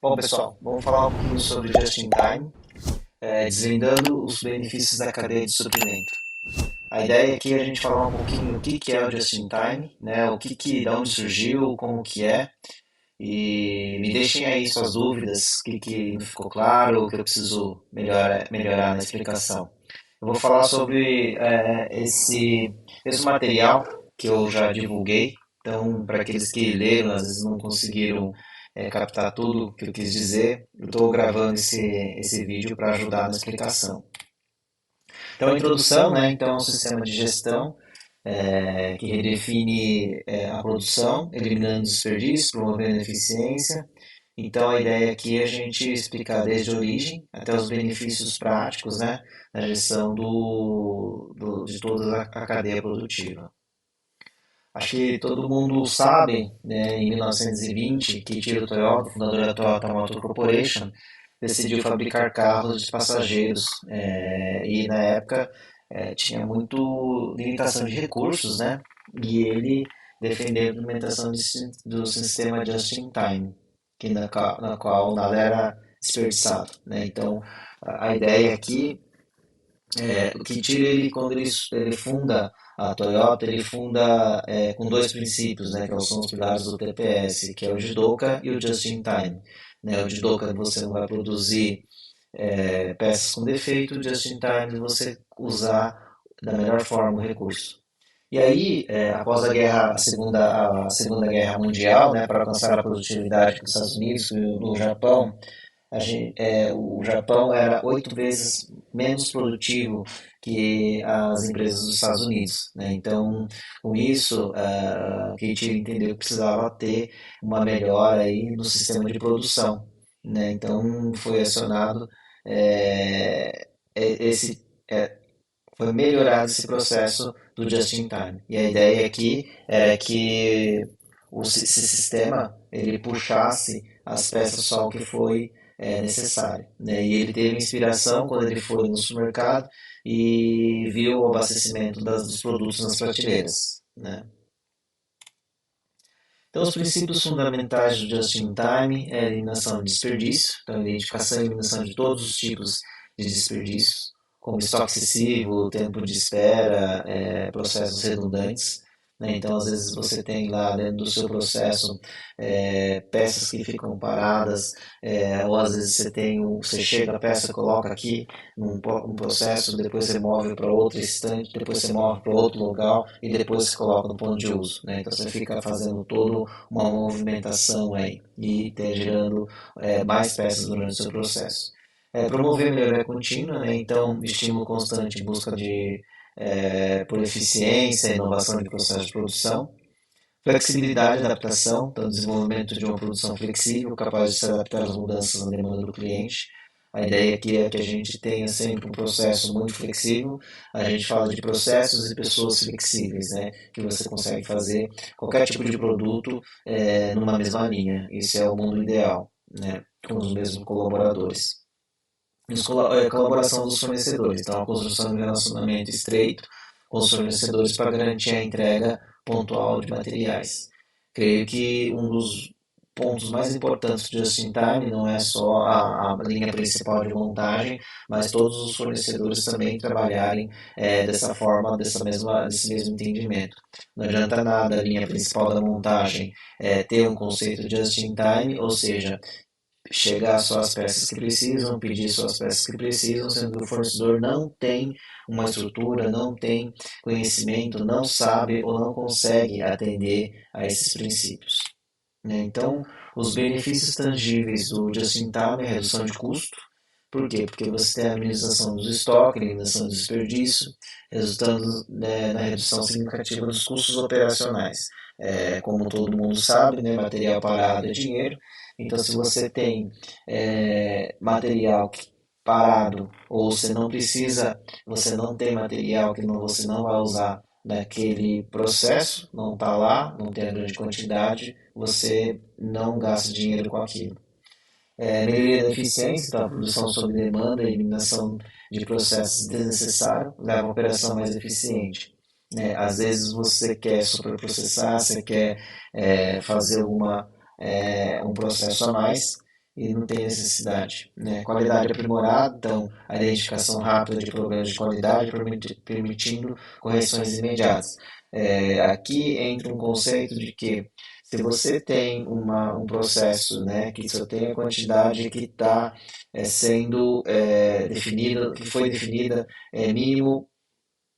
Bom, pessoal, vamos falar um pouquinho sobre Just in Time, desvendando os benefícios da cadeia de suprimento. A ideia aqui é a gente falar um pouquinho o que é o Just in Time, né, da onde surgiu, como que é, e me deixem aí suas dúvidas, o que não ficou claro, o que eu preciso melhorar na explicação. Eu vou falar sobre esse mesmo material que eu já divulguei. Então, para aqueles que leram, às vezes não conseguiram captar tudo que eu quis dizer, eu estou gravando esse vídeo para ajudar na explicação. Então, a introdução, né? Então, é um sistema de gestão que redefine a produção, eliminando desperdício, promovendo eficiência. Então, a ideia aqui é a gente explicar desde a origem até os benefícios práticos, né, na gestão de toda a cadeia produtiva. Acho que todo mundo sabe, né, em 1920, que Ichiro Toyota, fundador da Toyota Motor Corporation, decidiu fabricar carros de passageiros. E na época tinha muito limitação de recursos, né? E ele defendeu a implementação do sistema Just-in-Time, na qual nada era desperdiçado, né? Então, a ideia aqui o Kiichiro, quando ele funda a Toyota, ele funda com dois princípios, né, que são os pilares do TPS, que é o Jidoka e o Just in Time. Né, o Jidoka você não vai produzir peças com defeito, o Just in Time você usar da melhor forma o recurso. E aí, após a segunda Guerra Mundial, né, para alcançar a produtividade dos Estados Unidos e no Japão, o Japão era 8 vezes menos produtivo que as empresas dos Estados Unidos, né? Então, com isso, o Kiichiro entendeu que precisava ter uma melhora aí no sistema de produção, né? Então, foi acionado é, esse foi melhorado esse processo do just in time. E a ideia aqui era que esse sistema ele puxasse as peças só o que foi necessário, né? E ele teve inspiração quando ele foi no supermercado e viu o abastecimento dos produtos nas prateleiras, né? Então, os princípios fundamentais do Just in Time é a eliminação de desperdício, então, a identificação e eliminação de todos os tipos de desperdício, como estoque excessivo, tempo de espera, processos redundantes. Né? Então, às vezes, você tem lá dentro do seu processo peças que ficam paradas, ou às vezes você chega a peça, coloca aqui um processo, depois você move para outro instante, depois você move para outro local e depois você coloca no ponto de uso. Né? Então, você fica fazendo toda uma movimentação aí e gerando mais peças durante o seu processo. Promover melhoria contínua, né? Então estímulo constante em busca por eficiência, inovação de processo de produção, flexibilidade e adaptação, então desenvolvimento de uma produção flexível, capaz de se adaptar às mudanças na demanda do cliente. A ideia aqui é que a gente tenha sempre um processo muito flexível. A gente fala de processos e pessoas flexíveis, né? Que você consegue fazer qualquer tipo de produto numa mesma linha. Esse é o mundo ideal, né? Com os mesmos colaboradores. Colaboração dos fornecedores, então a construção de um relacionamento estreito com os fornecedores para garantir a entrega pontual de materiais. Creio que um dos pontos mais importantes do Just in Time não é só a linha principal de montagem, mas todos os fornecedores também trabalharem dessa forma, desse mesmo entendimento. Não adianta nada a linha principal da montagem ter um conceito de Just in Time, ou seja, chegar só as peças que precisam, pedir só as peças que precisam, sendo que o fornecedor não tem uma estrutura, não tem conhecimento, não sabe ou não consegue atender a esses princípios. Né? Então, os benefícios tangíveis do Just-in-Time é a redução de custo. Por quê? Porque você tem a minimização dos estoques, a eliminação do desperdício, resultando na redução significativa dos custos operacionais. Como todo mundo sabe, né, material parado é dinheiro. Então, se você tem material parado, ou você não tem material que você não vai usar naquele processo, não está lá, não tem a grande quantidade, você não gasta dinheiro com aquilo. Melhoria da eficiência, então a produção sob demanda e eliminação de processos desnecessários leva a uma operação mais eficiente. Às vezes você quer superprocessar, você quer fazer um processo a mais e não tem necessidade, né? Qualidade aprimorada, então a identificação rápida de problemas de qualidade, permitindo correções imediatas. Aqui entra um conceito de que se você tem um processo, né, que só tem a quantidade que está sendo definida, que foi definida, mínimo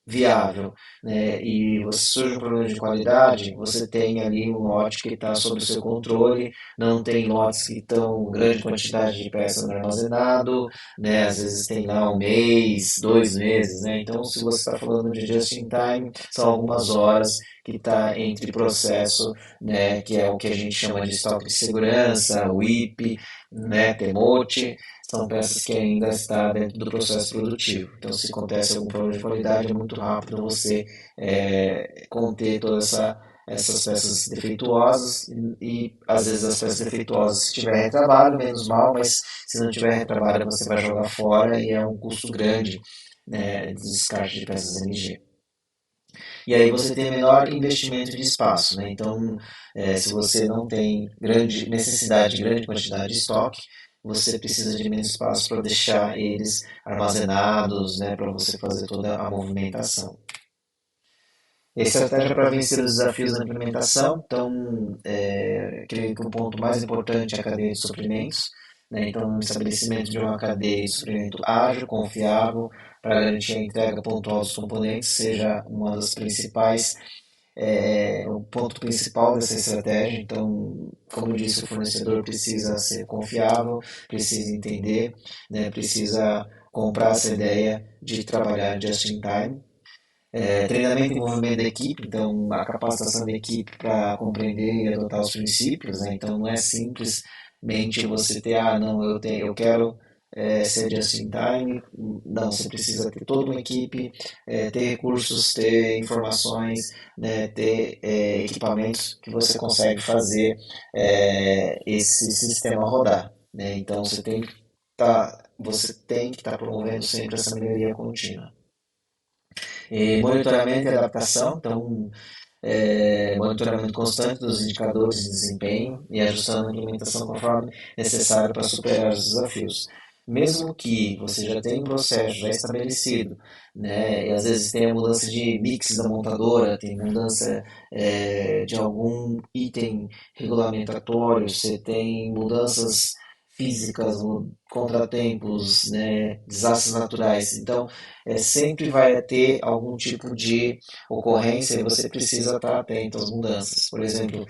viável, né? E você surge um problema de qualidade, você tem ali um lote que está sob o seu controle, não tem lotes que estão grande quantidade de peças no armazenado, né? Às vezes tem lá um mês, 2 meses, né? Então, se você está falando de just in time, são algumas horas que está entre processo, né? Que é o que a gente chama de estoque de segurança, WIP, né? Temote, são peças que ainda está dentro do processo produtivo. Então, se acontece algum problema de qualidade, é muito rápido você conter essas peças defeituosas às vezes as peças defeituosas, se tiver retrabalho, menos mal, mas se não tiver retrabalho, você vai jogar fora e é um custo grande, né, de descarte de peças MG. E aí você tem menor investimento de espaço, né? Então, se você não tem grande necessidade de grande quantidade de estoque, você precisa de menos espaço para deixar eles armazenados, né, para você fazer toda a movimentação. Estratégia para vencer os desafios da implementação. Então, creio que o ponto mais importante é a cadeia de suprimentos, né? Então, o estabelecimento de uma cadeia de suprimento ágil, confiável, para garantir a entrega pontual dos componentes, seja uma das principais, o ponto principal dessa estratégia. Então, como eu disse, o fornecedor precisa ser confiável, precisa entender, né? Precisa comprar essa ideia de trabalhar just in time. Treinamento e envolvimento da equipe, então a capacitação da equipe para compreender e adotar os princípios, né? Então não é simplesmente você ter, não, eu quero ser just in time, não, você precisa ter toda uma equipe, ter recursos, ter informações, né? Ter equipamentos que você consegue fazer esse sistema rodar, né? Então você tem que estar promovendo sempre essa melhoria contínua. Monitoramento e adaptação, então, monitoramento constante dos indicadores de desempenho e ajustando a implementação conforme necessário para superar os desafios. Mesmo que você já tenha um processo já estabelecido, né, e às vezes tem a mudança de mix da montadora, tem mudança de algum item regulamentatório, você tem mudanças físicas, contratempos, né, desastres naturais. Então, sempre vai ter algum tipo de ocorrência e você precisa estar atento às mudanças. Por exemplo,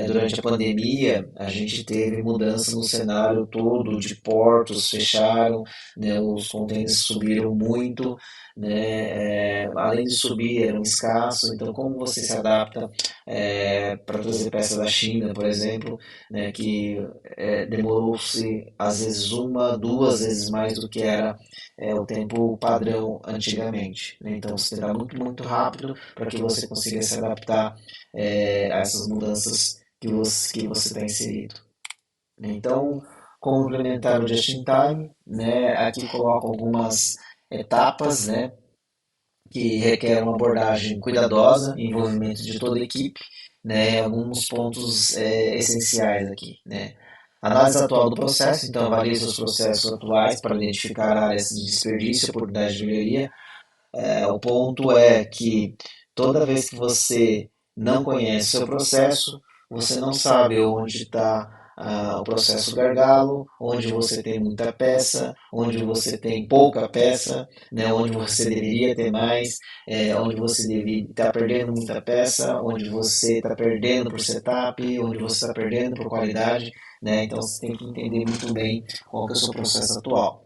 durante a pandemia, a gente teve mudança no cenário todo, de portos fecharam, né, os contêineres subiram muito, né, além de subir, eram escassos. Então, como você se adapta para trazer peças da China, por exemplo, né, que demorou-se às vezes uma, duas vezes mais do que era o tempo padrão antigamente, né? Então você terá muito rápido para que você consiga se adaptar a essas mudanças que você está inserido. Então, como implementar o Just in Time, né? Aqui coloco algumas etapas, né? Que requer uma abordagem cuidadosa, envolvimento de toda a equipe, né? Alguns pontos essenciais aqui, né? Análise atual do processo, então avalie seus processos atuais para identificar áreas de desperdício, oportunidades de melhoria. O ponto é que toda vez que você não conhece o seu processo, você não sabe onde está o processo gargalo, onde você tem muita peça, onde você tem pouca peça, né, onde você deveria ter mais, onde você deveria estar perdendo muita peça, onde você está perdendo por setup, onde você está perdendo por qualidade, né? Então você tem que entender muito bem qual que é o seu processo atual.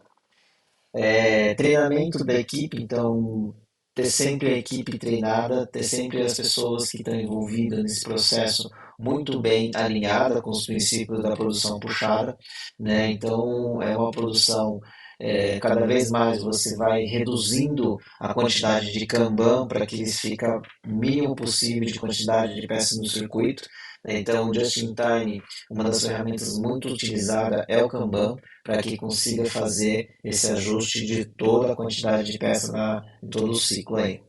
Treinamento da equipe, então ter sempre a equipe treinada, ter sempre as pessoas que estão envolvidas nesse processo muito bem alinhada com os princípios da produção puxada, né? Então é uma produção cada vez mais você vai reduzindo a quantidade de Kanban para que fica o mínimo possível de quantidade de peças no circuito, né? Então, o Just in Time, uma das ferramentas muito utilizada é o Kanban, para que consiga fazer esse ajuste de toda a quantidade de peça em todo o ciclo aí.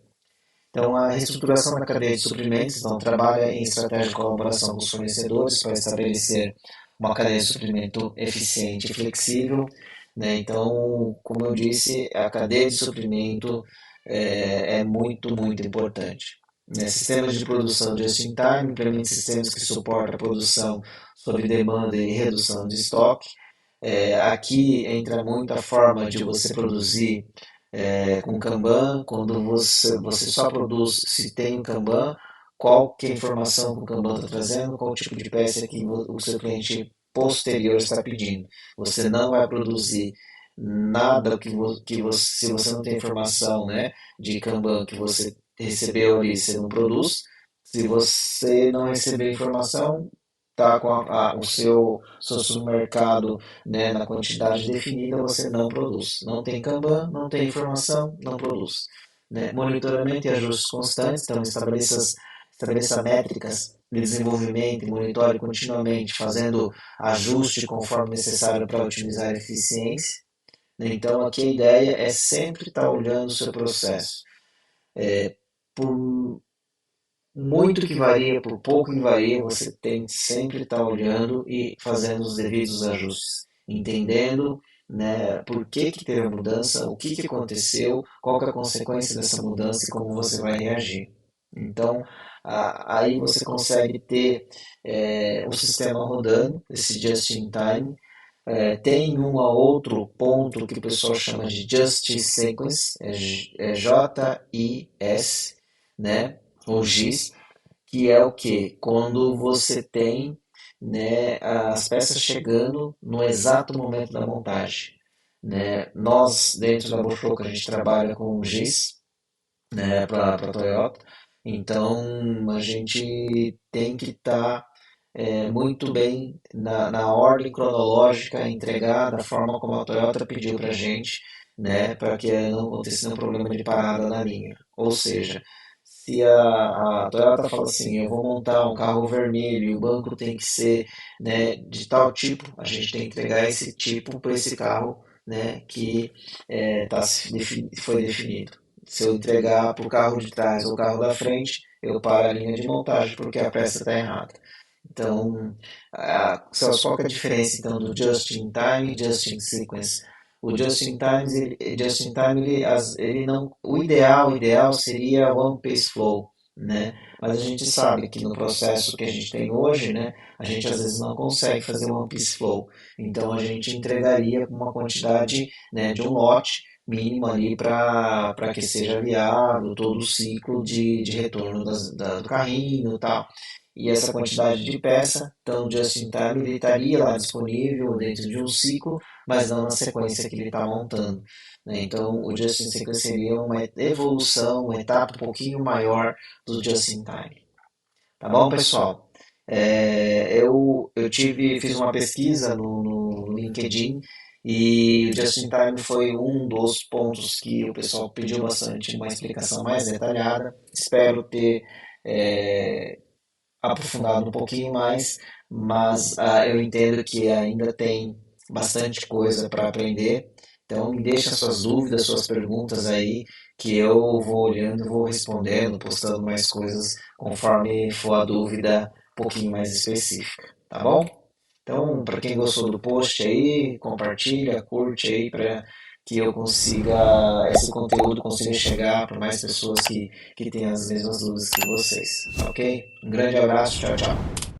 Então, a reestruturação da cadeia de suprimentos, então, trabalha em estratégia de colaboração com os fornecedores para estabelecer uma cadeia de suprimento eficiente e flexível, né? Então, como eu disse, a cadeia de suprimento é muito importante. Né? Sistemas de produção just-in-time implementam sistemas que suportam a produção sob demanda e redução de estoque. Aqui entra muito a forma de você produzir com Kanban, quando você só produz se tem o Kanban, qual que é a informação que o Kanban está trazendo, qual tipo de peça que o seu cliente posterior está pedindo. Você não vai produzir nada se você não tem informação, né, de Kanban que você recebeu ali, você não produz. Se você não receber informação, tá com o seu supermercado, né, na quantidade definida, você não produz. Não tem Kanban, não tem informação, não produz. Né? Monitoramento e ajustes constantes, então estabeleça métricas de desenvolvimento e monitore continuamente, fazendo ajuste conforme necessário para otimizar a eficiência. Né? Então, aqui a ideia é sempre estar olhando o seu processo. Por muito que varia, por pouco que varia, você tem que sempre estar olhando e fazendo os devidos ajustes, entendendo, né, por que teve a mudança, o que aconteceu, qual que é a consequência dessa mudança e como você vai reagir. Então, aí você consegue ter o sistema rodando, esse just-in-time. Tem um a outro ponto que o pessoal chama de Just Sequence, J-I-S, né, ou GIS, que é o que? Quando você tem, né, as peças chegando no exato momento da montagem. Né? Nós, dentro da Bofoca, a gente trabalha com o GIS, né, para a Toyota, então a gente tem que estar muito bem na ordem cronológica, entregar da forma como a Toyota pediu para a gente, né, para que não aconteça nenhum problema de parada na linha. Ou seja, se a Toyota fala assim, eu vou montar um carro vermelho e o banco tem que ser, né, de tal tipo, a gente tem que entregar esse tipo para esse carro, né, que foi definido. Se eu entregar para o carro de trás ou o carro da frente, eu paro a linha de montagem porque a peça está errada. Então, Celso, qual que é a diferença então do just in time e just in sequence? O just in time ele não, o ideal seria one pace flow, né? Mas a gente sabe que no processo que a gente tem hoje, né, a gente às vezes não consegue fazer one pace flow. Então a gente entregaria uma quantidade, né, de um lote mínimo ali para que seja viável todo o ciclo de retorno do carrinho e tal. E essa quantidade de peça, então o just-in-time ele estaria lá disponível dentro de um ciclo, mas não na sequência que ele está montando. Né? Então o just-in-sequence seria uma evolução, uma etapa um pouquinho maior do just-in-time. Tá bom, pessoal? Fiz uma pesquisa no LinkedIn e o Just-in-Time foi um dos pontos que o pessoal pediu bastante uma explicação mais detalhada. Espero ter é, aprofundado um pouquinho mais, mas eu entendo que ainda tem bastante coisa para aprender. Então, me deixa suas dúvidas, suas perguntas aí, que eu vou olhando, vou respondendo, postando mais coisas conforme for a dúvida um pouquinho mais específica, tá bom? Então, para quem gostou do post aí, compartilha, curte aí para que eu consiga, esse conteúdo consiga chegar para mais pessoas que têm as mesmas dúvidas que vocês, tá ok? Um grande abraço, tchau, tchau.